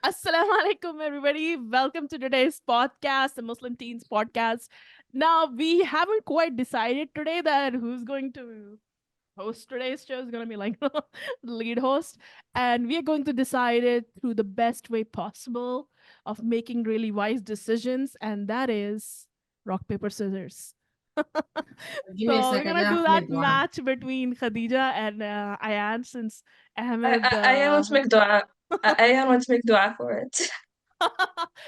Assalamu alaikum, everybody. Welcome to today's podcast, the Muslim Teens podcast. Now, we haven't quite decided today that who's going to host today's show is going to be like the lead host. And we are going to decide it through the best way possible of making really wise decisions. And that is rock, paper, scissors. Give me a So we're second. gonna I have do to make that dua. match between Khadija and Ayan since Ahmed. I want to make dua. I want to make dua for it.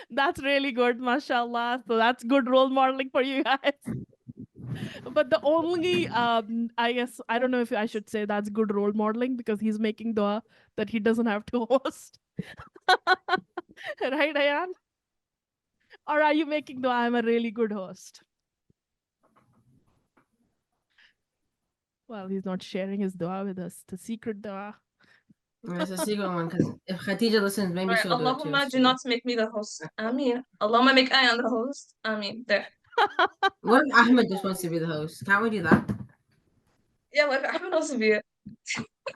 That's really good, mashallah. So that's good role modeling for you guys. But the only, I guess, I don't know if I should say that's good role modeling because he's making dua that he doesn't have to host. Right, Ayan? Or are you making dua I'm a really good host? Well, he's not sharing his dua with us, the secret dua. It's a secret one because if Khadija listens, maybe Alright, she'll do it too. Allahumma do not make me the host. Allahumma make Ayan the host. There. What if Ahmed just wants to be the host? Can't we do that? Yeah, what if Ahmed wants to be it?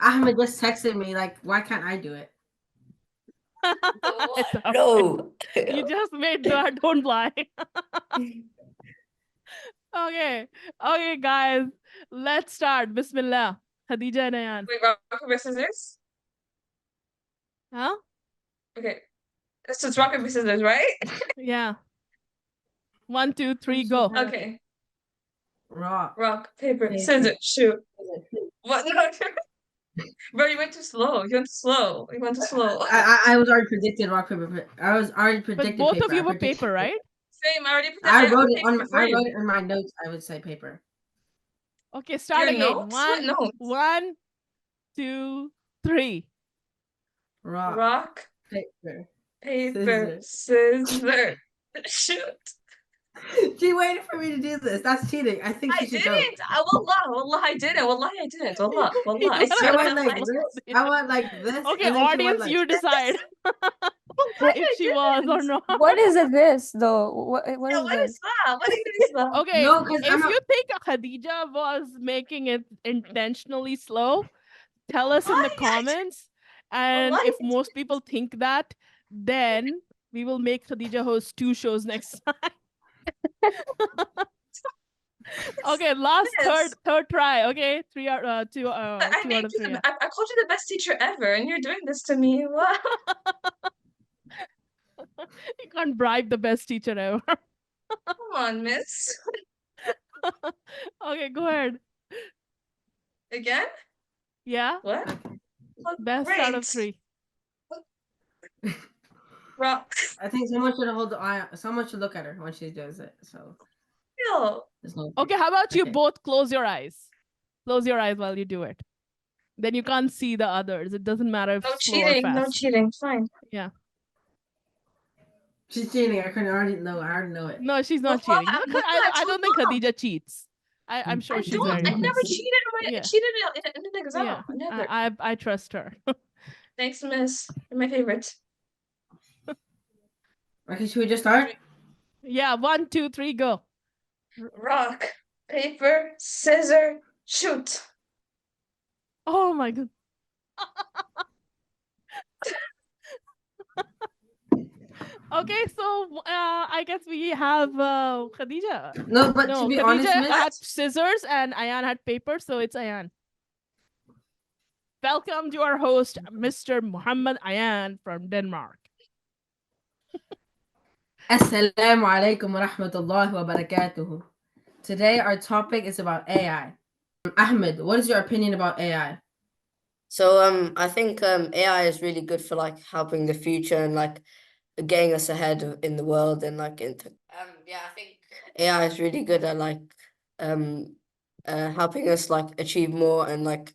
Ahmed just texted me like, why can't I do it? It's okay. No. You just made dua, don't lie. Okay, guys, let's start. Bismillah. Khadija and Ayan. Wait, rock, paper, scissors? Huh? Okay. So it's rock, paper, scissors, right? Yeah. 1, 2, 3, go. Okay. Rock. Rock, paper, scissors, shoot. What? No. Bro, you went too slow. You went too slow. You went too slow. I was already predicted rock paper. I was already But predicted both paper. of you I were predicted paper, right? Same. I already put I that. wrote it on. before I you. wrote it in my notes. I would say paper. Okay, start Your again. notes? What notes? 1, 2, 3. Rock. Rock, Paper. paper, scissors, shoot. She waited for me to do this. That's cheating. I think I she should go. didn't. Wallah, I didn't. Wallahi, I didn't. Wallah, You I swear I to went God, like I this. I went like this. Okay, and then she went audience, like you this. decide if she was or not. What is this though? What Yeah, is what this? is that? What is that? Okay, No, 'cause if I'm a- you think Khadija was making it intentionally slow, tell us in the Wallahi, comments. And Wallahi, if most people think that, then we will make Khadija host 2 shows next time. Okay, last Yes. third try. Okay, 3 out 2 I 2 made out of you 3. the, I called you the best teacher ever, and you're doing this to me. What? You can't bribe the best teacher ever. Come on, miss. Okay, go ahead. Again? Yeah, What? Oh, best out of great. 3. Rock. I think someone should hold the eye. Someone should look at her when she does it. So Yo. there's no. Okay, how about you Okay. both close your eyes? Close your eyes while you do it. Then you can't see the others. It doesn't matter if No slow or cheating. No fast. cheating. Fine. Yeah. She's cheating. I already know it. No, she's not Wallah, cheating. No, wallah, I don't think wallah. Khadija cheats. I'm sure I she's don't. very I never honest. cheated. Yeah. I cheated in an exam. Yeah, Never. I trust her. Thanks, miss. You're my favorite. Okay, should we just start? Yeah, 1, 2, 3, go. Rock, paper, scissors, shoot. Oh my god. Okay, so I guess we have Khadija. No, but No, to be Khadija honest, miss, had scissors and Ayan had paper, so it's Ayan. Welcome to our host, Mr. Muhammad Ayan from Denmark. Assalamu alaikum wa rahmatullahi wa barakatuhu. Today our topic is about AI. Ahmed, what is your opinion about AI? So I think AI is really good for like helping the future and like getting us ahead in the world and like yeah, I think AI is really good at like helping us like achieve more and like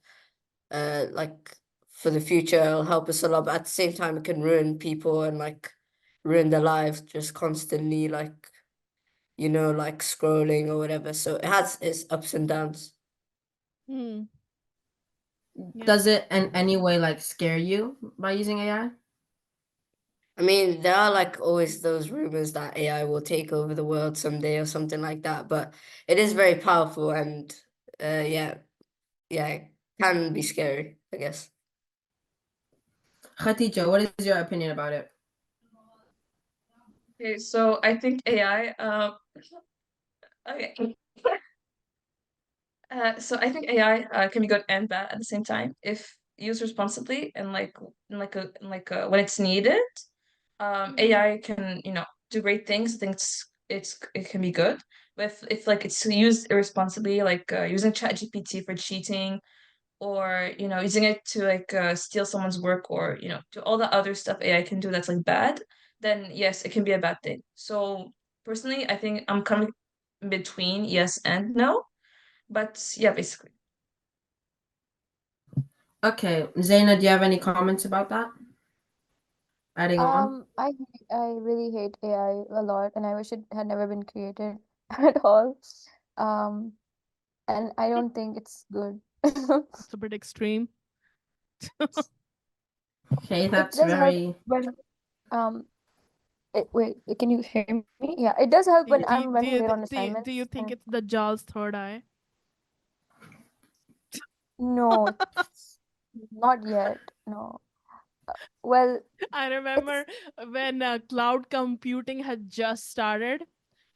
for the future it'll help us a lot, but at the same time it can ruin people and like ruin their lives just constantly like like scrolling or whatever. So it has its ups and downs. Hmm. Yeah. Does it in any way like scare you by using AI? I mean, there are like always those rumors that AI will take over the world someday or something like that, but it is very powerful and yeah, it can be scary, I guess. Khadija, what is your opinion about it? Okay, so I think AI, okay. So I think AI can be good and bad at the same time if used responsibly and when it's needed. AI can, do great things. I think it can be good. But if like it's used irresponsibly, like using ChatGPT for cheating, or using it to like steal someone's work, or do all the other stuff AI can do that's like bad, then yes, it can be a bad thing. So personally, I think I'm coming in between yes and no. But yeah, basically. Okay, Zaina, do you have any comments about that? Adding on? I really hate AI a lot, and I wish it had never been created at all. Um, and I don't think it's good. It's a bit extreme. Okay, It that's does help very when wait, can you hear me? Yeah, it does help when I'm running late on Do you assignments. think And it's the Jaw's third eye? no, not yet. No. Well, I it's remember when cloud computing had just started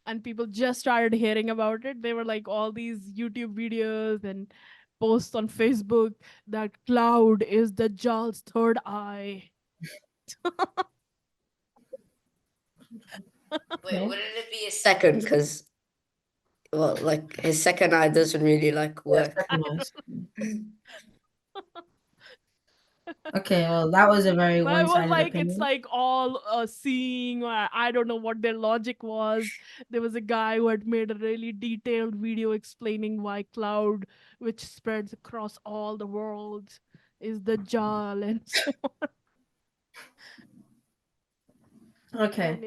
and people just started hearing about it. There were like all these YouTube videos and posts on Facebook that cloud is the Jaw's third eye. Wait, okay. wouldn't it be a second? Because, well, like his second eye doesn't really like Yeah, work. second one. Okay, well, that was a very But it was one-sided like it's opinion. like all seeing. I don't know what their logic was. There was a guy who had made a really detailed video explaining why cloud, which spreads across all the world, is the Jal and so on. Okay. And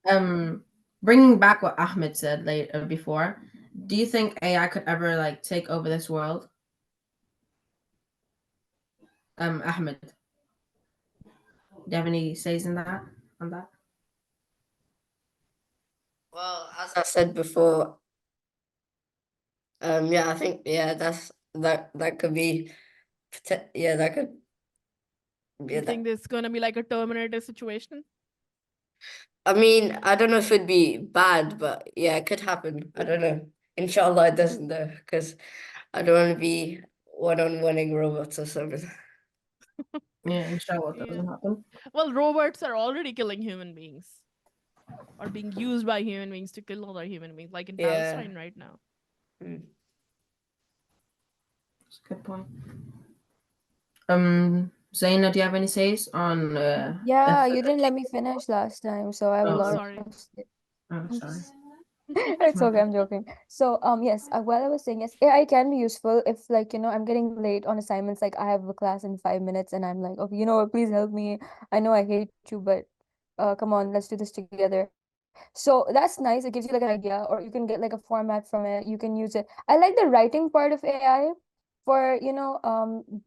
yeah, Bringing back what Ahmed said later before, do you think AI could ever like take over this world? Ahmed, do you have any says in that on that? Well, as I said before, yeah, I think yeah, that could be, yeah, that could be you think that. this is gonna be like a Terminator situation? I mean, I don't know if it'd be bad, but yeah, it could happen. I don't know. Inshallah, it doesn't though, because I don't want to be one-on-oneing robots or something. Yeah, inshallah it Yeah. doesn't happen. Well, robots are already killing human beings or being used by human beings to kill other human beings, like in Yeah. Palestine right now. Mm. That's a good point. Zaina, do you have any says on yeah, if you didn't let me finish last time, so I have a oh, Oh, lot of sorry. oh sorry. It's My okay, bad. I'm joking. So, yes, while I was saying yes, AI can be useful if, like, I'm getting late on assignments. Like, I have a class in 5 minutes, and I'm like, okay, please help me. I know I hate you, but come on, let's do this together. So that's nice. It gives you like an idea, or you can get like a format from it. You can use it. I like the writing part of AI for,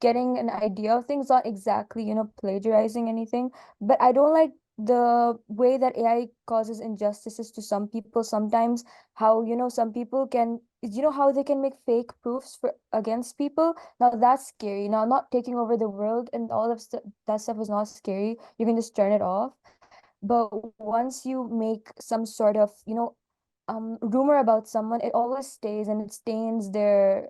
getting an idea of things, not exactly, plagiarizing anything. But I don't like the way that AI causes injustices to some people sometimes. How some people can, how they can make fake proofs for against people. Now that's scary. Now, not taking over the world and all of that stuff is not scary. You can just turn it off. But once you make some sort of rumor about someone, it always stays and it stains their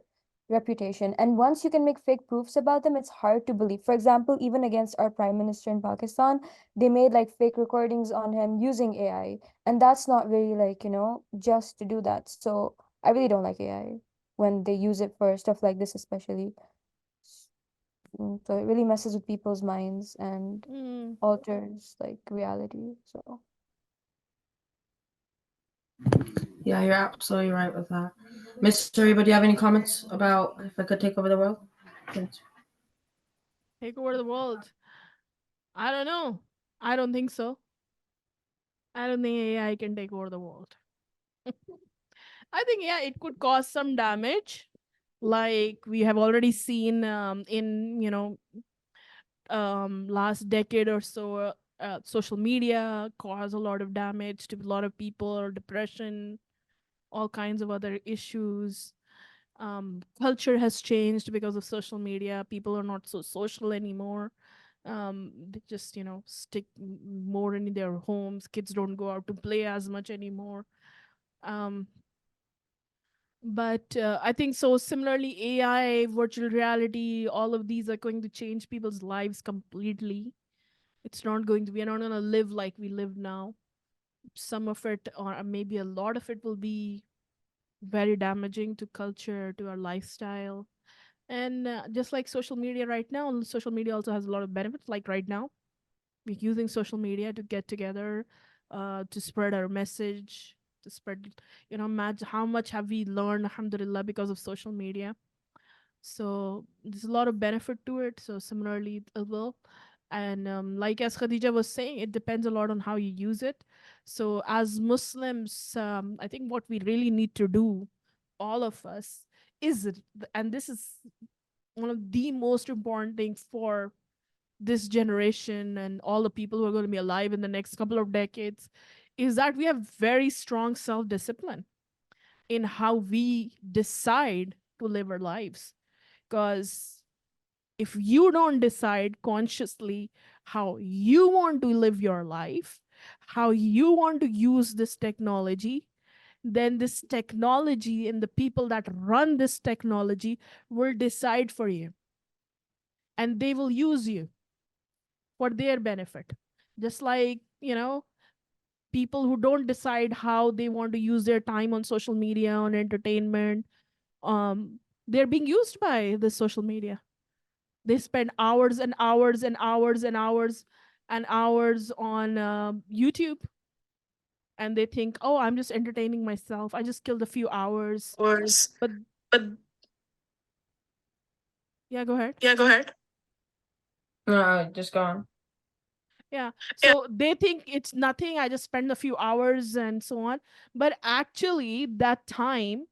reputation. And once you can make fake proofs about them, it's hard to believe. For example, even against our prime minister in Pakistan, they made like fake recordings on him using AI. And that's not very, like, just to do that. So I really don't like AI when they use it for stuff like this, especially. So it really messes with people's minds and Mm. alters like reality. So Yeah, you're absolutely right with that. Mr. Reba, do you have any comments about if I could take over the world? Yes. Take over the world. I don't know. I don't think so. I don't think AI can take over the world. I think, yeah, it could cause some damage. Like we have already seen in, last decade or so, social media cause a lot of damage to a lot of people, or depression, all kinds of other issues. Culture has changed because of social media. People are not so social anymore. They just stick more in their homes. Kids don't go out to play as much anymore. um but I think so similarly, AI, virtual reality, all of these are going to change people's lives completely. It's not going to We're not going to live like we live now. Some of it, or maybe a lot of it, will be very damaging to culture, to our lifestyle. And just like social media right now, social media also has a lot of benefits. Like right now, we're using social media to get together, to spread our message, to spread, imagine how much have we learned, alhamdulillah, because of social media. So there's a lot of benefit to it. So similarly as well. And like as Khadija was saying, it depends a lot on how you use it. So as Muslims, I think what we really need to do, all of us, and this is one of the most important things for this generation and all the people who are going to be alive in the next couple of decades, is that we have very strong self-discipline in how we decide to live our lives. Because if you don't decide consciously how you want to live your life, how you want to use this technology, then this technology and the people that run this technology will decide for you, and they will use you for their benefit. Just like, people who don't decide how they want to use their time on social media, on entertainment, they're being used by the social media. They spend hours and hours and hours and hours and hours on YouTube, and they think, oh, I'm just entertaining myself. I just killed a few hours. Hours. But But yeah, go ahead. yeah, go ahead. No, just go on. Yeah. Yeah. So they think it's nothing. I just spend a few hours and so on. But actually, that time,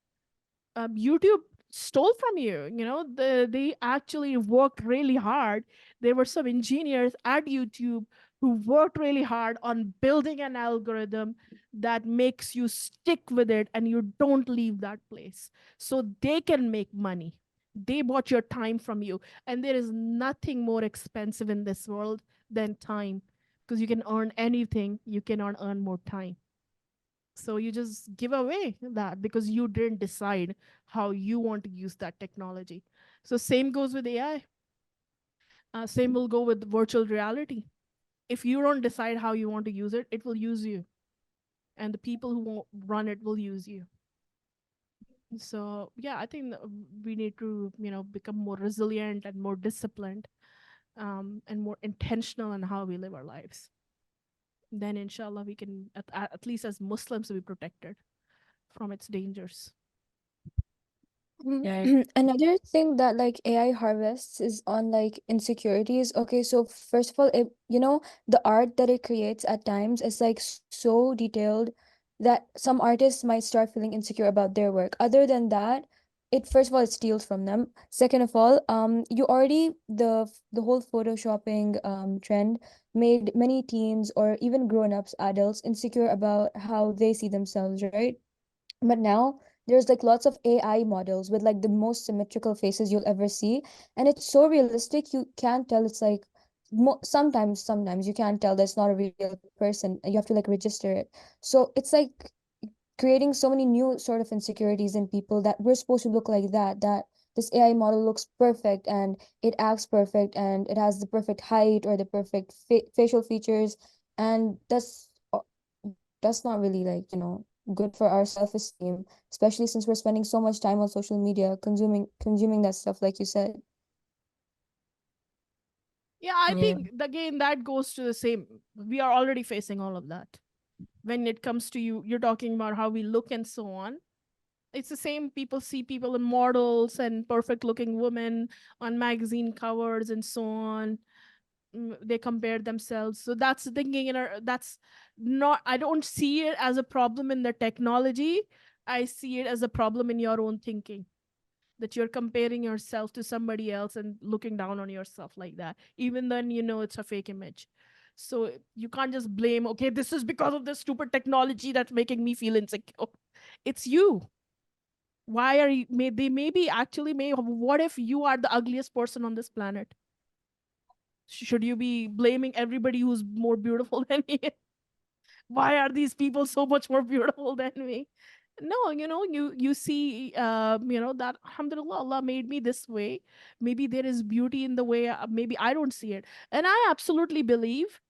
YouTube stole from you. They actually worked really hard. There were some engineers at YouTube who worked really hard on building an algorithm that makes you stick with it and you don't leave that place. So they can make money. They bought your time from you. And there is nothing more expensive in this world than time, because you can earn anything, you cannot earn more time. So you just give away that because you didn't decide how you want to use that technology. So same goes with AI. Same will go with virtual reality. If you don't decide how you want to use it, it will use you, and the people who won't run it will use you. So yeah, I think we need to become more resilient and more disciplined, and more intentional in how we live our lives. Then inshallah we can at least as Muslims be protected from its dangers. Yeah. Another thing that like AI harvests is on like insecurities. Okay, so first of all, the art that it creates at times is like so detailed that some artists might start feeling insecure about their work. Other than that, it first of all it steals from them. Second of all, you already the whole photoshopping trend made many teens or even grown-ups, adults insecure about how they see themselves, right? But now there's like lots of AI models with like the most symmetrical faces you'll ever see, and it's so realistic you can't tell. It's like sometimes you can't tell that's not a real person. You have to like register it. So it's like creating so many new sort of insecurities in people that we're supposed to look like that this AI model looks perfect and it acts perfect and it has the perfect height or the perfect facial features, and that's not really like good for our self-esteem, especially since we're spending so much time on social media consuming that stuff like you said. Yeah, I Yeah. think again that goes to the same. We are already facing all of that. When it comes to you're talking about how we look and so on. It's the same. People see people in models and perfect looking women on magazine covers and so on. They compare themselves. So that's the thinking in our that's not I don't see it as a problem in the technology. I see it as a problem in your own thinking, that you're comparing yourself to somebody else and looking down on yourself like that, even then it's a fake image. So you can't just blame, okay, this is because of this stupid technology that's making me feel insecure. It's you. Why are you may they maybe actually may What if you are the ugliest person on this planet? Should you be blaming everybody who's more beautiful than me? Why are these people so much more beautiful than me? No, you see, that alhamdulillah, Allah made me this way. Maybe there is beauty in the way, maybe I don't see it. And I absolutely believe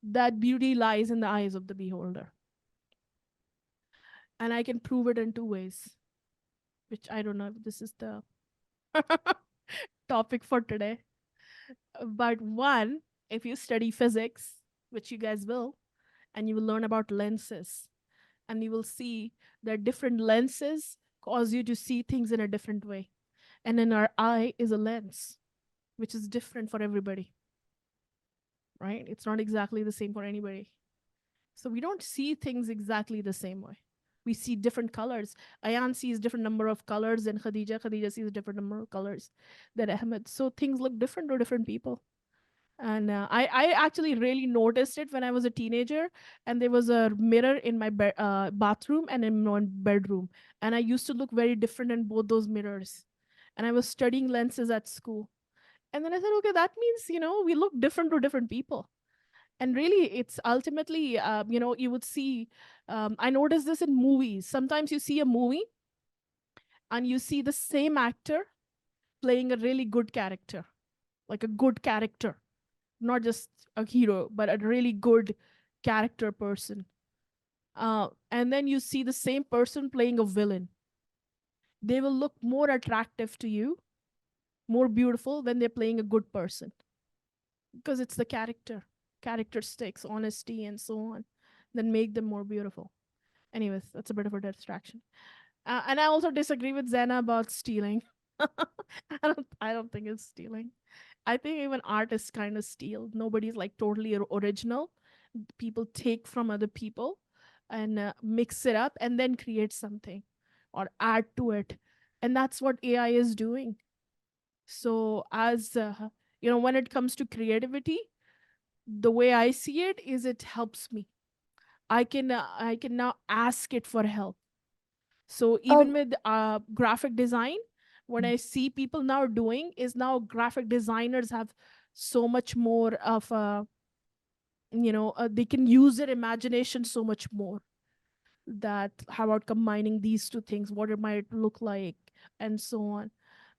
that beauty lies in the eyes of the beholder. And I can prove it in two ways, which I don't know if this is the topic for today. But one, if you study physics, which you guys will, and you will learn about lenses, and you will see that different lenses cause you to see things in a different way. And in our eye is a lens, which is different for everybody, right? It's not exactly the same for anybody. So we don't see things exactly the same way. We see different colors. Ayan sees different number of colors than Khadija. Khadija sees a different number of colors than Ahmed. So things look different to different people. And I actually really noticed it when I was a teenager, and there was a mirror in my bathroom and in my bedroom, and I used to look very different in both those mirrors. And I was studying lenses at school, and then I said, okay, that means we look different to different people. And really, it's ultimately, you would see. I noticed this in movies. Sometimes you see a movie, and you see the same actor playing a really good character, like a good character, not just a hero, but a really good character person. And then you see the same person playing a villain. They will look more attractive to you, more beautiful when they're playing a good person, because it's the characteristics, honesty, and so on, that make them more beautiful. Anyways, that's a bit of a distraction. And I also disagree with Zena about stealing. I don't think it's stealing. I think even artists kind of steal. Nobody's like totally original. People take from other people and mix it up and then create something or add to it. And that's what AI is doing. So, as when it comes to creativity, the way I see it is it helps me. I can now ask it for help. So even Um, with graphic design, what I see people now doing is now graphic designers have so much more of a, they can use their imagination so much more. That how about combining these two things, what it might look like, and so on.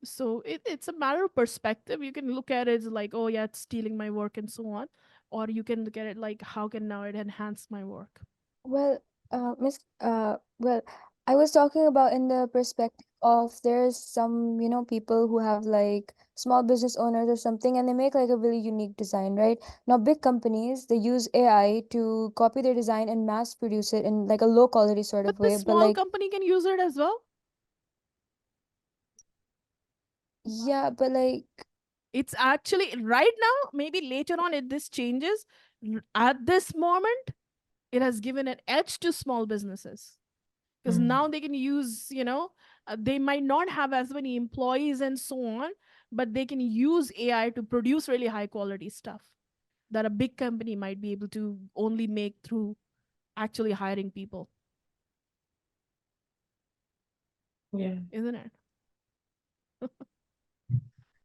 So it's a matter of perspective. You can look at it as like, oh yeah, it's stealing my work and so on, or you can look at it like, how can now it enhance my work. well, well, I was talking about in the perspective of there's some, people who have like small business owners or something, and they make like a really unique design, right? Now, big companies, they use AI to copy their design and mass produce it in like a low quality sort But of the way. But small like, company can use it as well. yeah, but like, It's actually right now, maybe later on if this changes. At this moment, it has given an edge to small businesses, because now they can use, they might not have as many employees and so on, but they can use AI to produce really high quality stuff that a big company might be able to only make through actually hiring people, Yeah. isn't it?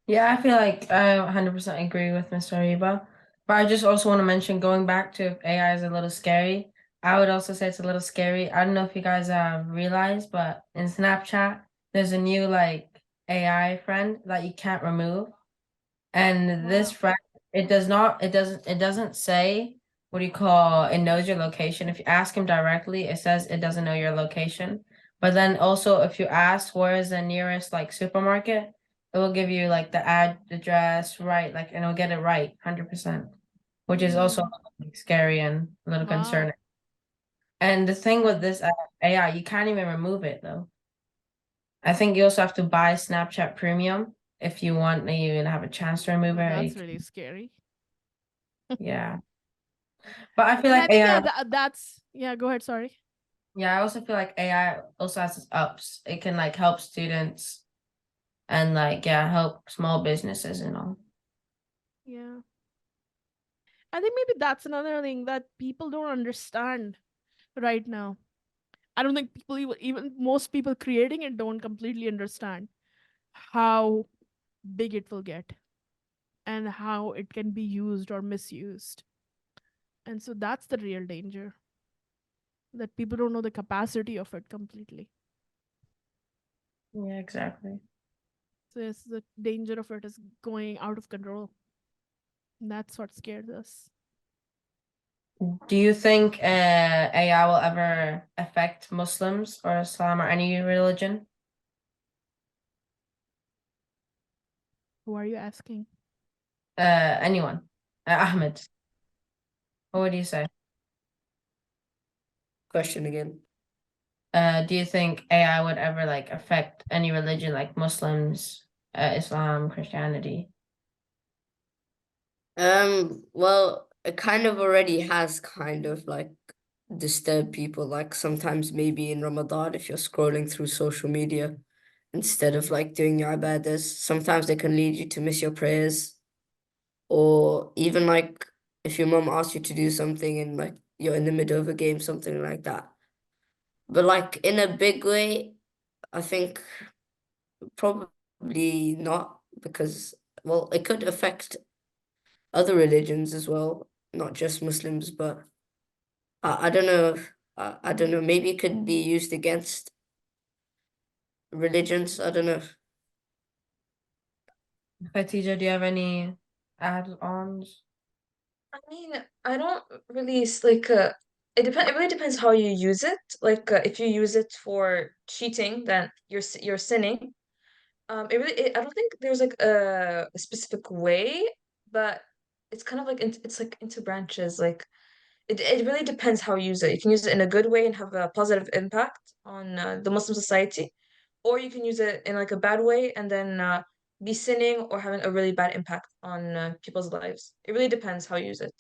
Yeah, I feel like I 100% agree with Mr. Ariba. But I just also want to mention, going back to if AI is a little scary, I would also say it's a little scary. I don't know if you guys realized, but in Snapchat, there's a new like AI friend that you can't remove. And this Wow. friend, it doesn't say what do you call, it knows your location. If you ask him directly, it says it doesn't know your location. But then also if you ask where is the nearest like supermarket, it will give you like the address right, like, and it'll get it right 100%, which is also Mm. like, scary and a little Wow. concerning. And the thing with That, this AI, you can't even remove it though. I think you also have to buy Snapchat Premium if you want to even have a chance to remove it. Or that's really scary. yeah. But I feel And I like think, yeah, AI, that's, yeah, go ahead, sorry. yeah, I also feel like AI also has its ups. It can like help students and like, yeah, help small businesses and all. Yeah. I think maybe that's another thing that people don't understand right now. I don't think people, even most people creating it, don't completely understand how big it will get. and how it can be used or misused. And so that's the real danger, that people don't know the capacity of it completely. Yeah, exactly. So yes, the danger of it is going out of control. And that's what scares us. Do you think AI will ever affect Muslims or Islam or any religion? Who are you asking? Anyone? Ahmed, what would you say? Question again. Do you think AI would ever like affect any religion like Muslims, Islam, Christianity? Well, it kind of already has kind of like disturbed people. Like sometimes maybe in Ramadan, if you're scrolling through social media instead of like doing your ibadahs, sometimes they can lead you to miss your prayers. Or even like if your mom asks you to do something and like you're in the middle of a game, something like that. But like in a big way, I think probably not because, well, it could affect other religions as well, not just Muslims, but I don't know. I don't know. Maybe it could be used against religions. I don't know. Khadija, do you have any add-ons? I mean, I don't really like it really depends how you use it. Like if you use it for cheating, then you're sinning. I don't think there's like a specific way, but it's kind of like it's like into branches. Like it really depends how you use it. You can use it in a good way and have a positive impact on the Muslim society, or you can use it in like a bad way and then be sinning or having a really bad impact on people's lives. It really depends how you use it.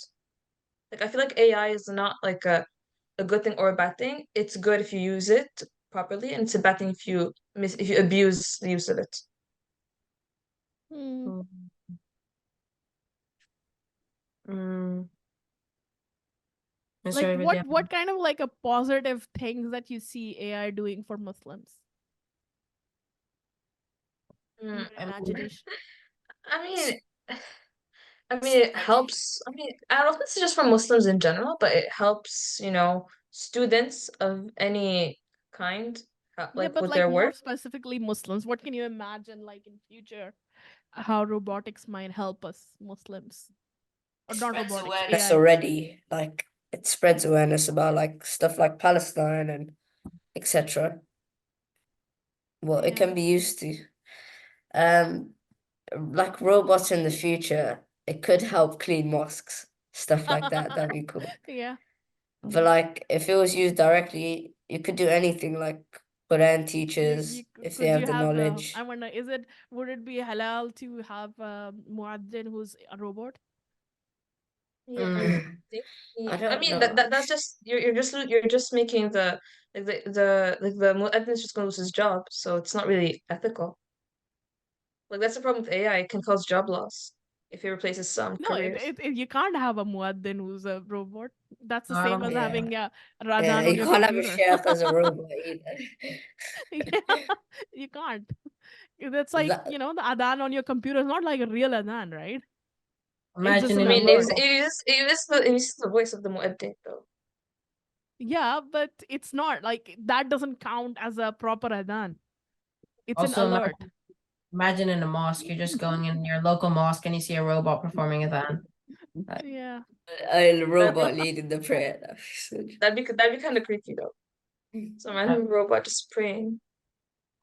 Like I feel like AI is not like a good thing or a bad thing. It's good if you use it properly, and it's a bad thing if you abuse the use of it. Hmm. Mm. Mm. Like Sorry, Vidya. what kind of like a positive things that you see AI doing for Muslims in Mm, your I mean, imagination? I mean, it helps. I mean, I don't know if it's just for Muslims in general, but it helps, students of any kind, Yeah, like but with like their more work. specifically Muslims. What can you imagine like in future how robotics might help us Muslims? Or It not spreads robotics, awareness AI. already. Like it spreads awareness about like stuff like Palestine and etc. Well, it Yeah. can be used to. Um, like robots in the future, it could help clean mosques, stuff like that. That'd be cool. Yeah. But like if it was used directly, you could do anything like Quran You teachers if they could have you the have knowledge. I wonder, would it be halal to have muaddin who's a robot? Yeah, I mm, think. I I don't mean know. that's just you're just making the muezzin is just gonna lose his job, so it's not really ethical. Like that's the problem with AI. It can cause job loss if it replaces some No, careers. you can't have a muaddin who's a robot. That's the no, I same don't as think Yeah. having a Yeah, radan on you your can't have a computer. chef as a robot either. Yeah, you can't. That's like, That the adhan on your computer is not like a real adhan, right? It's just imagine an I in a mean, alert. it is the voice of the muezzin though. Yeah, but it's not like that doesn't count as a proper adhan. It's an also alert. imagine in a mosque, you're just going in your local mosque and you see a robot performing a then. Like, Yeah. a That'd be robot leading the prayer. that'd be kind of creepy though. So that, imagine a robot just praying.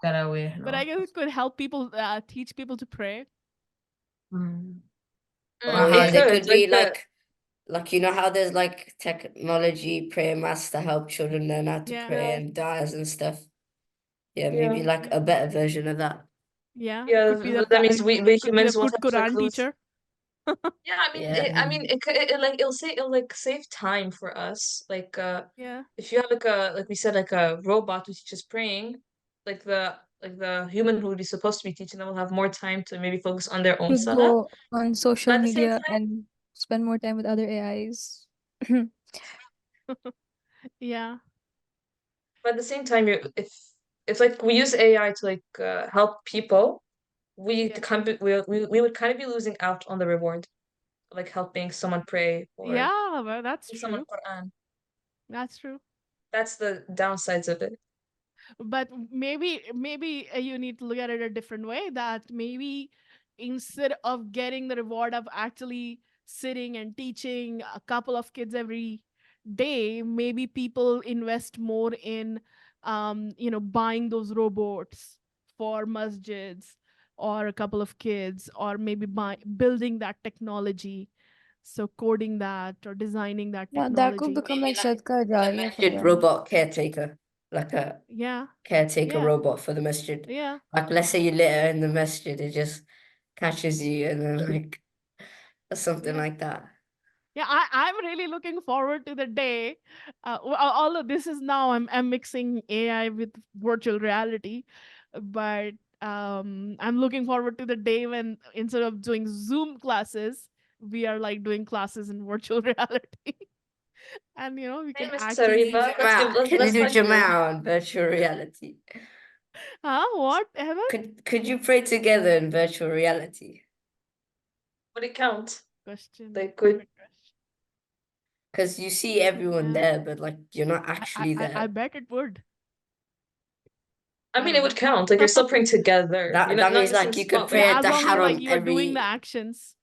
that we But I know. guess it could help people, teach people to pray. Mm. Oh Well, It yeah, how they could could like be like you know how there's like technology prayer mats to help children learn how to Yeah. pray and dials and stuff. Yeah, maybe yeah. like a better version of that. Yeah. It Yeah, could be the that means we could be the humans won't good have to like Quran lose. teacher. Yeah, Yeah. I mean, it'll like save time for us. Like, Yeah. if you have like we said, like a robot who teaches praying, like the human who would be supposed to be teaching them will have more time to maybe focus on their own Could salah. go on But social at the same media time, and spend more time with other AIs. Yeah. but at the same time, if like we use AI to like help people, we Yeah. kind of we would kind of be losing out on the reward, like helping someone pray or Yeah, well, that's teaching someone true. Quran. That's true. That's the downsides of it. But maybe you need to look at it a different way, that maybe instead of getting the reward of actually sitting and teaching a couple of kids every day, maybe people invest more in buying those robots for masjids or a couple of kids, or maybe building that technology, so coding that or designing that Yeah, that could technology. become Maybe like like Sadka a Jariya for masjid them. robot caretaker, like a Yeah, caretaker yeah, robot for the masjid. yeah. Like let's say you litter in the masjid, it just catches you and then like or something Yeah. like that. Yeah, I'm really looking forward to the day. Although this is now, I'm mixing AI with virtual reality, but I'm looking forward to the day when instead of doing Zoom classes, we are like doing classes in virtual reality, and we Hey, can Miss actually. Sariba, let's give Can you let's do hug you. Jama'ah on virtual reality? Huh? What, Evan? Could you pray together in virtual reality? Would it count? Question. Like, Good question. Because you see everyone Yeah, there, but like you're not I, I actually I I there. bet it would. I I mean, don't it would know. count. Like, you're still praying together. You're That not means in the same like you could spot, pray but Yeah, at as the long as like haram you are doing the every. actions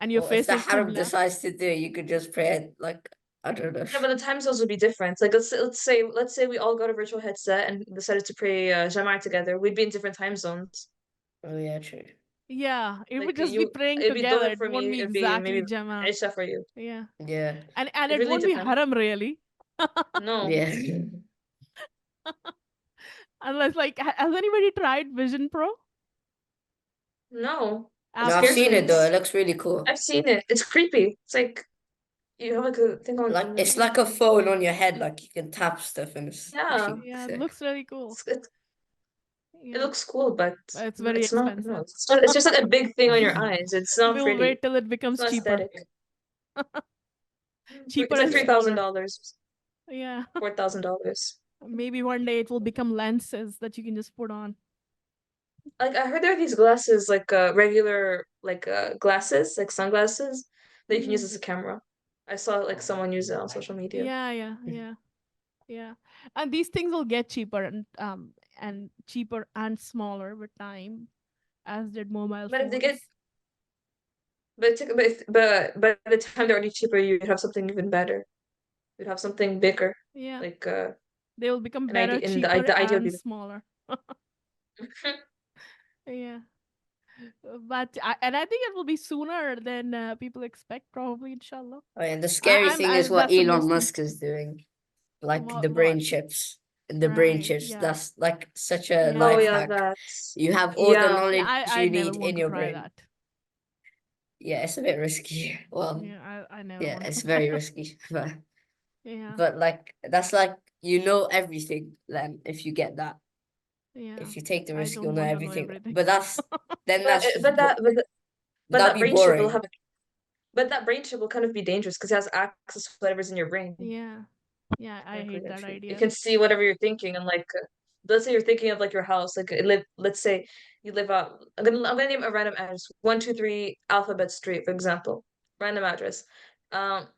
and your Well, if face the is haram qibla. decides to do it, you could just pray at like I don't know. yeah, but the time zones would be different. Like, let's say we all got a virtual headset and decided to pray Jama'ah together. We'd be in different time zones. Oh yeah, true. Yeah, it would Like just be you, praying it'd be together. Dhuhr It for won't me. be It'd be exactly maybe Jama. Isha for you. Yeah, Yeah, and It it really won't be depends. haram really, No, yeah. unless like has anybody tried Vision Pro? no, it No, I've scares Apple. seen it me. though. It looks really cool. I've seen it. It's creepy. It's like you have like a thing Like on. it's like a phone on your head. Like you can tap stuff and it's Yeah, actually Yeah, it sick. looks really cool. it's, it Yeah, looks cool, but but it's very it's not. No, expensive. it's just like a big thing on your eyes. It's not We'll pretty. wait till it It's becomes not cheaper, aesthetic. cheaper It's like and Yeah. smaller. $3,000, Yeah, $4,000. maybe one day it will become lenses that you can just put on. Like I heard there are these glasses, like regular like glasses, like sunglasses that you can use Mhm. as a camera. I saw like someone use it on social media. Yeah, yeah, yeah. Yeah, and these things will get cheaper and cheaper and smaller with time, as did mobile But if they get, phones. but by the time they're already cheaper, you'd have something even better. You'd have something bigger, Yeah, like they will become an better, idea. And cheaper, the idea would and be. smaller. Yeah, and I think it will be sooner than people expect. Probably, inshallah. Oh, and the scary thing is what That's the Elon most Musk is doing. Like the what brain chips. The brain right? chips. Yeah, That's like such a yeah, Oh life yeah, hack. that's You have all the yeah. yeah. knowledge I you never need want in to your try brain. that. Yeah, it's a bit risky. Well, Yeah, I never yeah, want it's to try very that. risky. Yeah, But like that's like you know everything then if you get that. yeah. If you take the I risk, you'll don't know want to know everything. everything. But that's then But that's it, just but that'd that be brain chip will boring. have. But that brain chip will kind of be dangerous because it has access to whatever's in your brain. Yeah. Yeah, I Technically, hate that actually, it idea. can see whatever you're thinking, and like, let's say you're thinking of like your house, like let's say you live out. I'm gonna name a random address, 123 Alphabet Street, for example, random address. Um,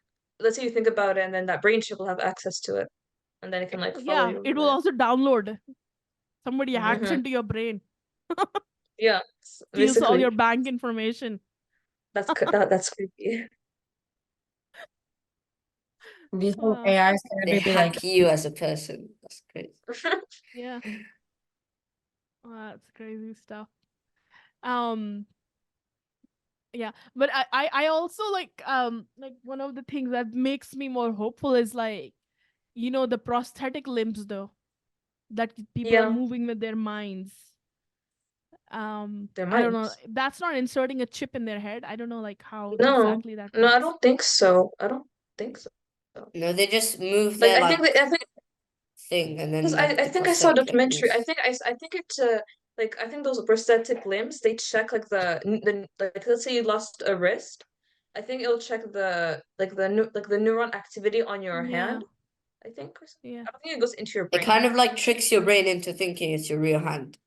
let's say you think about it, and then that brain chip will have access to it, and then it can like follow Yeah, you it will everywhere. also download. Somebody hacks Mm-hmm. into your brain, Yeah, steals all your basically, bank information. that's creepy. These whole Uh, AI is They gonna be like, hack you as a person. That's crazy. yeah, that's crazy stuff. Um, yeah, but I also like one of the things that makes me more hopeful is like the prosthetic limbs though that people are Yeah, moving with their minds. their I don't know. minds. That's not inserting a chip in their head. I don't know like how No, exactly that no, I works. don't think so. I don't think so. No, they just move Like their like I think thing and because then like I the think I saw a prosthetic like documentary. moves. I think it like I think those prosthetic limbs they check like the like let's say you lost a wrist. I think it'll check the like the neuron activity on your Yeah, hand. I think or something. yeah. I don't think it goes into your It brain. kind of like tricks your brain into thinking it's your real hand.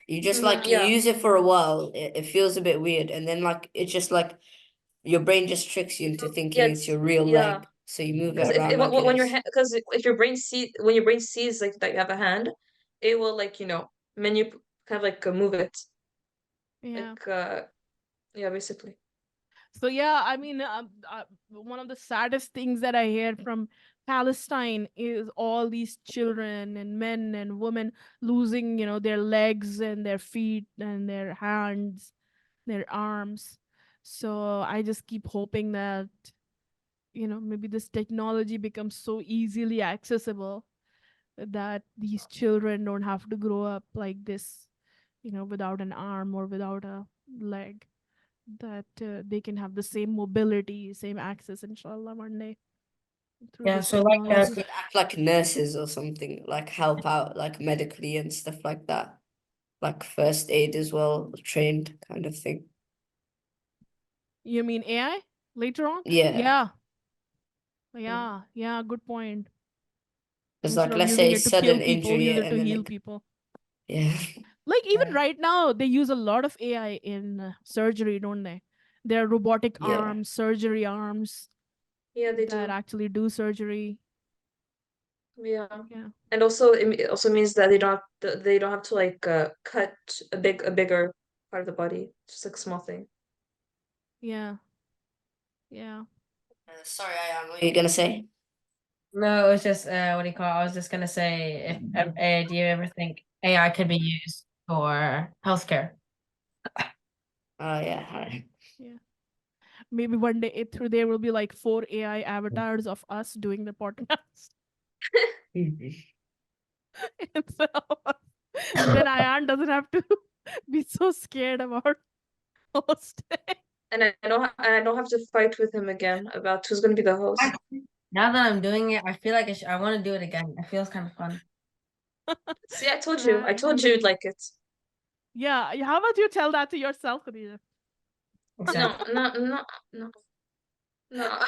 You just Yeah. you Yeah. use it for a while, it feels a bit weird, and then it's just your brain just tricks you into Yeah, thinking it's your real yeah. leg, so you move Because it around if like it when your is. hand, because if your brain when your brain sees like that you have a hand, it will like menu kind of like move it Yeah. like yeah, basically. So yeah, I mean, one of the saddest things that I hear from Palestine is all these children and men and women losing, their legs and their feet and their hands, their arms. So I just keep hoping that, maybe this technology becomes so easily accessible that these children don't have to grow up like this, without an arm or without a leg, that they can have the same mobility, same access, inshallah, one day through Yeah, this so like Or technology. could act like nurses or something, help out medically and stuff like that. Like first aid as well, trained kind of thing. You mean AI later on? Yeah. Yeah, yeah, good point. Because Instead of let's using say it to kill sudden people, use injury it to and then heal people. yeah. Like even yeah, right now, they use a lot of AI in surgery, don't they? There are robotic Yeah. arms, surgery arms Yeah, they that do. actually do surgery. Yeah. Yeah, And also it also means that they don't have to like cut a bigger part of the body, just like a small thing. yeah, yeah. Sorry, Ayan, what are you gonna say? no, it was just what do you call it? I was just gonna say, if do you ever think AI could be used for healthcare? Oh yeah, hi. Yeah. Maybe one day through there will be like 4 AI avatars of us doing the podcast. And so then Ayan doesn't have to be so scared about hosting. And I don't have to fight with him again about who's going to be the host. Actually, now that I'm doing it, I feel like I want to do it again. It feels kind of fun. See, I told you. I Right. told you you'd like it. Yeah. How about you tell that to yourself, Khadija? No, Exactly. no, no, no, no.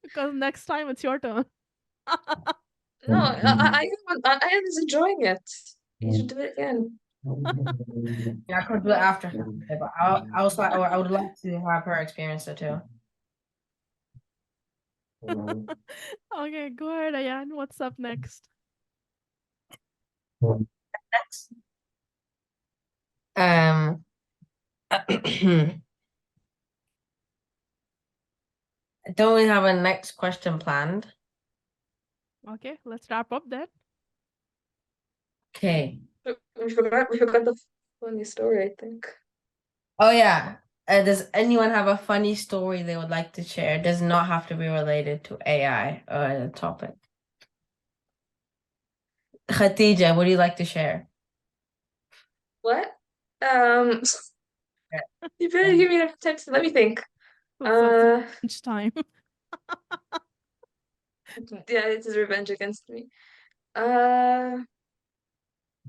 Because next time it's your turn. No, I was enjoying it. You should do it again. Yeah, I could do it after her, but I would like to have her experience it too. Okay, go ahead, Ayan. What's up next? Next, um, don't we have a next question planned? Okay, let's wrap up then. Okay. We forgot the funny story, I think. Oh yeah. Does anyone have a funny story they would like to share? It does not have to be related to AI or the topic. Khadija, what do you like to share? What? Um, you better give me enough time to let me think. So it's Uh, lunch time. yeah, it is revenge against me. Uh,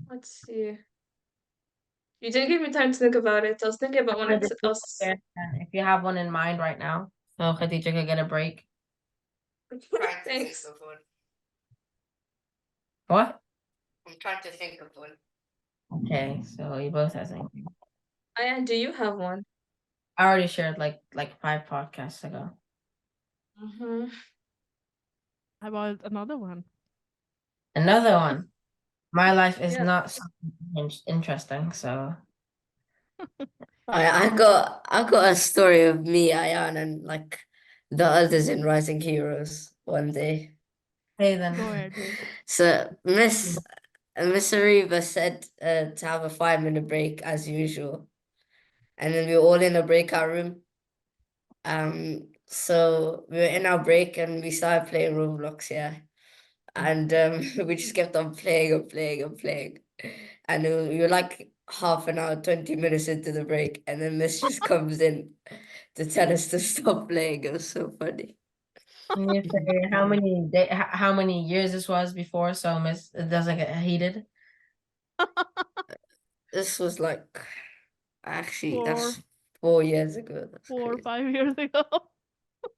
let's see. You didn't give me time to think about it. I was thinking about one else. If you have one in mind right now, so Khadija could get a break. Trying to think Thanks. of one. What? I'm trying to think of one. Okay, so you both have something. Aya, do you have one? I already shared like 5 podcasts ago. Mm-hmm. How about another one? Another one. My life is Yeah. not so interesting, so I got a story of me, Ayan, and the others in Rising Heroes one day. hey Go then. ahead. So Miss Ariba said to have a 5 minute break as usual, and then we were all in a breakout room. So we were in our break and we started playing Roblox, yeah, and we just kept on playing and playing and playing, and we were like half an hour, 20 minutes into the break, and then Miss just comes in to tell us to stop playing. It was so funny. Can you say how many years this was before, so Miss it doesn't get heated? This was actually four, that's 4 years ago. That's four or crazy. 5 years ago.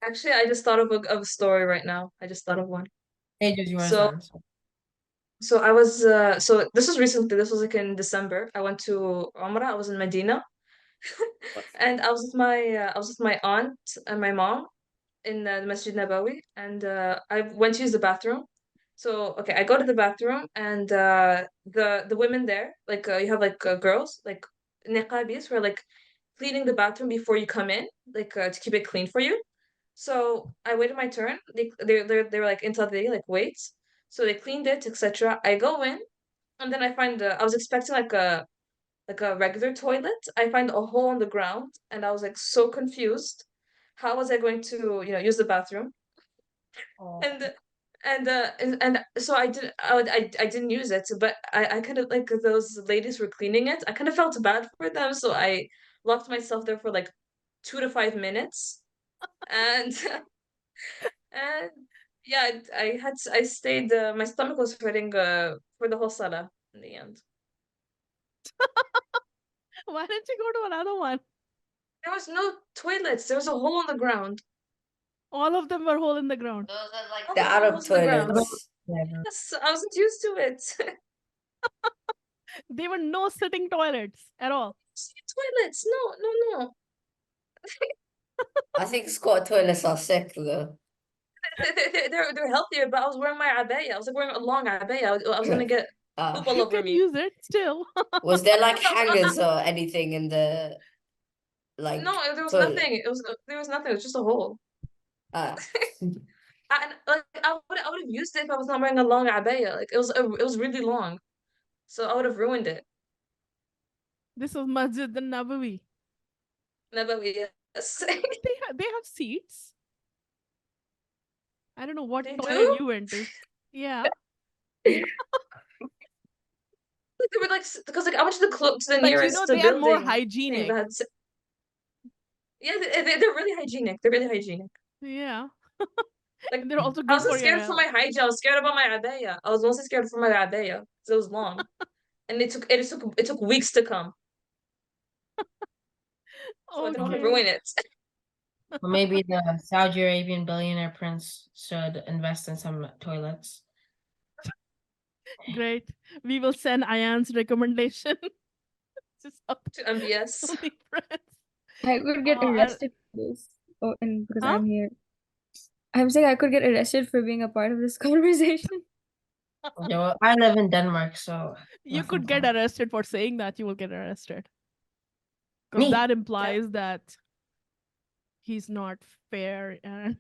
Actually, I just thought of a story right now. I just thought of one. Age is yours So then. So. So I was so this was recently. This was like in December. I went to Umrah. I was in Medina, and I was with my aunt and my mom in the Masjid Nabawi, and I went to use the bathroom. So okay, I go to the bathroom, and the women there, like you have like girls, like niqabis, who are like cleaning the bathroom before you come in, like to keep it clean for you. So I waited my turn. They were like until they like wait. So they cleaned it, etc. I go in, and then I find I was expecting like a regular toilet. I find a hole in the ground, and I was like so confused. How was I going to, use the bathroom? Oh. And so I didn't use it, but I kind of like those ladies were cleaning it. I kind of felt bad for them, so I locked myself there for like 2 to 5 minutes, and and yeah, I stayed. My stomach was hurting for the whole salah in the end. Why didn't you go to another one? There was no toilets. There was a hole in the ground. All of them were hole in the ground. Those are like All the of them were Arab holes in the ground. toilets. Never. Yes, I wasn't used to it. There were no sitting toilets at all. Toilets? No, no, no. I think squat toilets are sick though. They're healthier, but I was wearing my abaya. I was like wearing a long abaya. I was gonna get poop all You over can me. use it still. Was there like hangers or anything in the like No, there was toilet? nothing. There was nothing. It was just a hole. Ah. And like I would have used it if I was not wearing a long abaya. Like it was really long, so I would have ruined it. This was Masjid al Nabawi. Never yes. They have seats. I don't know what They toilet do? you went to. Yeah. Like they were like because like I went to the But nearest they are more building thing hygienic. yeah, they're really hygienic. They're really hygienic. Yeah. Like And they're also I good wasn't for your scared for health. my hygiene. I was scared about my abaya. I was mostly scared for my abaya because it was long, and it took weeks to come, so I didn't want to Okay. ruin it. Or maybe the Saudi Arabian billionaire prince should invest in some toilets. Great. We will send Ayan's recommendation to To MBS. Saudi friends. I could get Oh, arrested for this. Oh, and because huh? I'm here. I'm saying I could get arrested for being a part of this conversation. Yeah, well, I live in Denmark, so You nothing could get counts. arrested for saying that. You will get arrested. Because Me. that implies that he's not fair and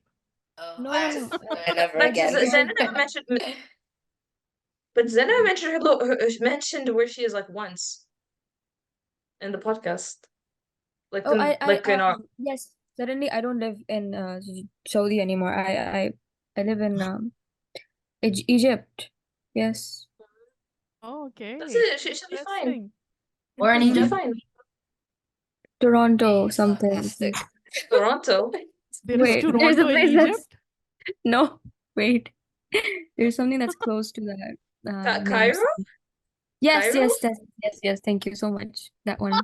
Oh, No, I no, just no. do it never But again. Zena never mentioned. But Zena mentioned mentioned where she is like once in the podcast, like Oh, like in our. yes. Suddenly, I don't live in Saudi anymore. I live in Egypt. Yes. oh, That's okay. it. She'll be fine. Interesting. Or in She'll be Egypt. fine. Toronto, Being something. sarcastic. Toronto. There is Wait, there's a Toronto in place that's Egypt. no. Wait, there's something that's close to that name. Cairo. Yes, Cairo. yes. Thank you so much. That one.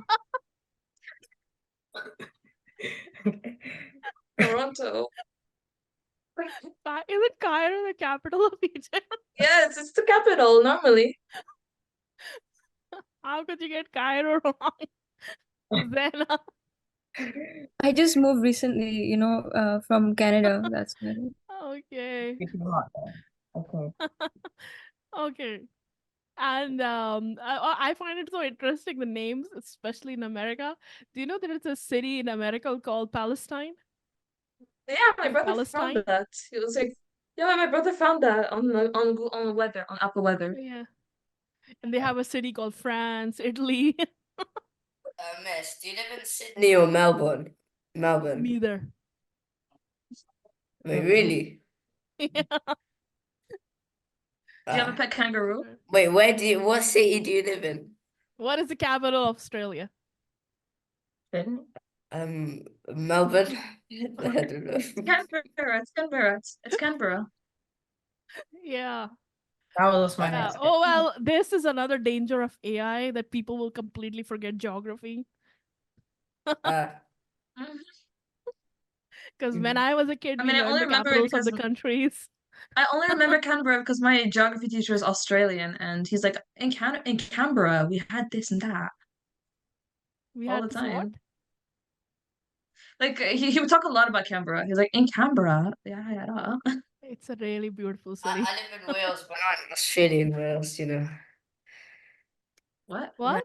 Toronto. Is it Cairo the capital of Egypt? Yes, it's the capital normally. How could you get Cairo wrong? Zena. I just moved recently, from Canada. That's why. Okay. It's hot there. Okay. Okay. And I find it so interesting the names, especially in America. Do you know there is a city in America called Palestine? Yeah, my Of brother found Palestine? that. He was like, yeah, my brother found that on weather on Apple Weather. Yeah. And they have a city called France, Italy. Miss, do you live in Sydney or Melbourne? Melbourne. Neither. Wait, really? Yeah. Do you have a Ah. pet kangaroo? Wait, what city do you live in? What is the capital of Australia? Sydney? Melbourne? I don't know. Canberra. It's Canberra. It's Canberra. Yeah. That was a smart Yeah. answer. Oh, well, this is another danger of AI that people will completely forget geography. Ah, Mhm. Because when I was a kid, I we mean, I learned only the remember it capitals of because the countries. I only remember Canberra because my geography teacher is Australian, and he's like, in Canberra, we had this and that We all had the this what? time. Like he would talk a lot about Canberra. He's like, in Canberra, yeah, yeah. It's a really beautiful I city. live in Wales, but not in Australian Wales, you know. What? What?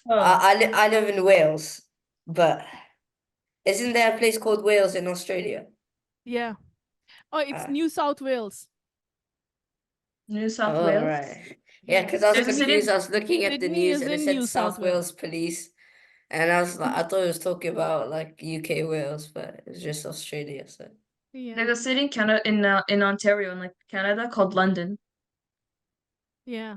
Oh, I live in Wales, but isn't there a place called Wales in Australia? Yeah. Oh, it's Uh, New South Wales. New South oh, Wales. right. Yeah, Yeah. because I was There's a Sydney. city. confused. I was looking at the Sydney news is and it in said New South South Wales. Wales Police. And I was like, I thought it was talking about like UK Wales, but it's just Australia. So Yeah. There's a city in Canada in Ontario in like Canada called London. Yeah.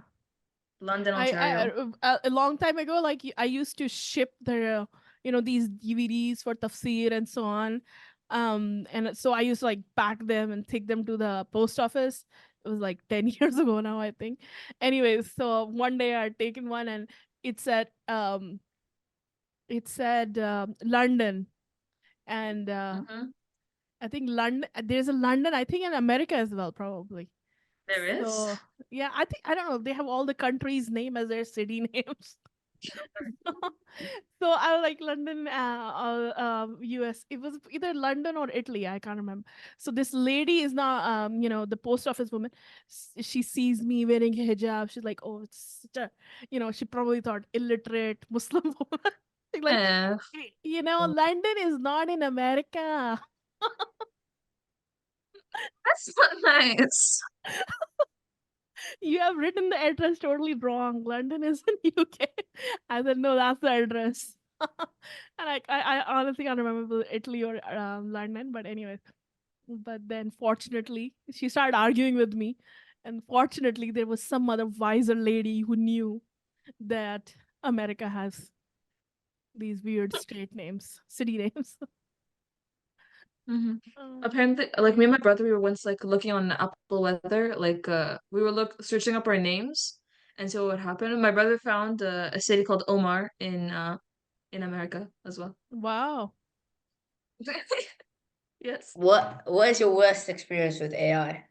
London, I Ontario. a long time ago, like I used to ship the these DVDs for tafsir and so on, and so I used to like pack them and take them to the post office. It was like 10 years ago now, I think. Anyways, so one day I'd taken one and it said London, and Hmm. I think London. There's a London, I think, in America as well, probably. There is. So yeah, I don't know. They have all the countries' name as their city names. So I like London, US. It was either London or Italy. I can't remember. So this lady is now, the post office woman. She sees me wearing hijab. She's like, oh, it's such a, she probably thought illiterate Muslim woman. She's like, Eh, London is not in America. that's not nice. You have written the address totally wrong. London is in UK. I said, no, that's the address. And I honestly can't remember if it was Italy or London, but anyway. But then fortunately, she started arguing with me. And fortunately, there was some other wiser lady who knew that America has these weird state names, city names. Hmm. Uh, Apparently, like me and my brother, we were once like looking on Apple Weather, like we were searching up our names, and so what happened? My brother found a city called Omar in America as well. wow. Yes, what is your worst experience with AI?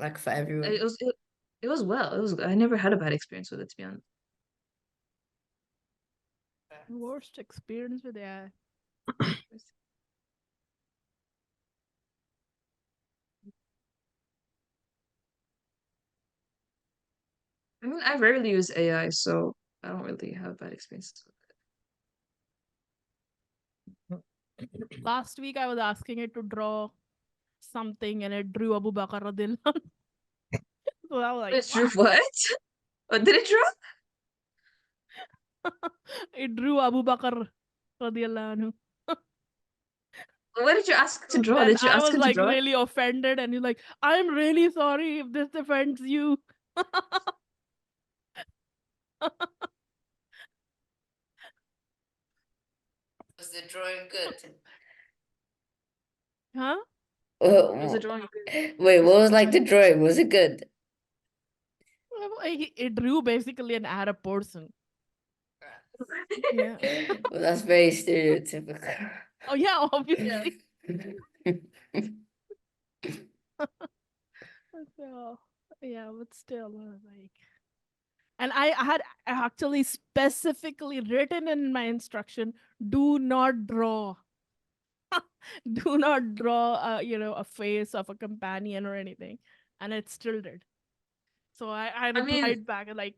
Like for everyone. it was it, it was well. It was I never had a bad experience with it to be honest. Worst experience with AI. I mean, I rarely use AI, so I don't really have bad experiences with Last week, I was asking it to draw something and it drew Abu Bakr radiallahu anhu. So I was it. like, It drew wow. what? What did it draw? It drew Abu Bakr radiallahu anhu. What did you ask to So draw? then Did you I ask was him to like draw it? really offended, and he's like, I'm really sorry if this offends you. Was the drawing good? Huh? Was it drawing Wait, what was like the drawing? Was it good? It drew basically an Arab person. Yeah. Well, that's very stereotypical. Oh, yeah, Yeah. obviously. So, yeah, but still, like. And I had actually specifically written in my instruction, do not draw. Do not draw a face of a companion or anything. And it still did. So I I mean, replied back like,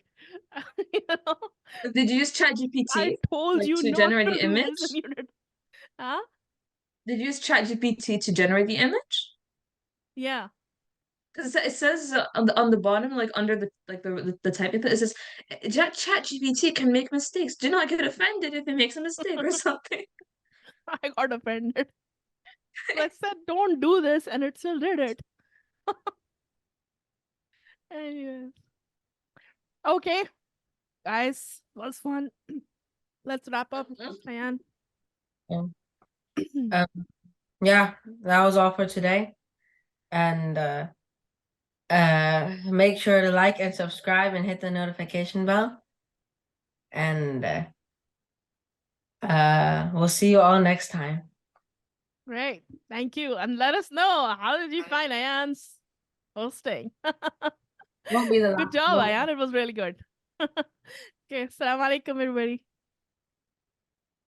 you know, did you use I ChatGPT told like you to not generate to the do this and image? you did. Huh? Did you use ChatGPT to generate the image? Yeah. Because it says on the bottom, like under the typing, it says ChatGPT can make mistakes. Do not get offended if it makes a mistake or something. I got offended. So I said, don't do this, and it still did it. Anyways. Okay, guys, was fun. Let's wrap up. Mhm. Ayan. Yeah. Um, yeah, that was all for today. And make sure to like and subscribe and hit the notification bell. And we'll see you all next time. Great. Thank you. And let us know, how did you find Ayan's hosting? Won't be the Good last. job, Ayan. It was really good. Okay. Assalamu alaikum, everybody.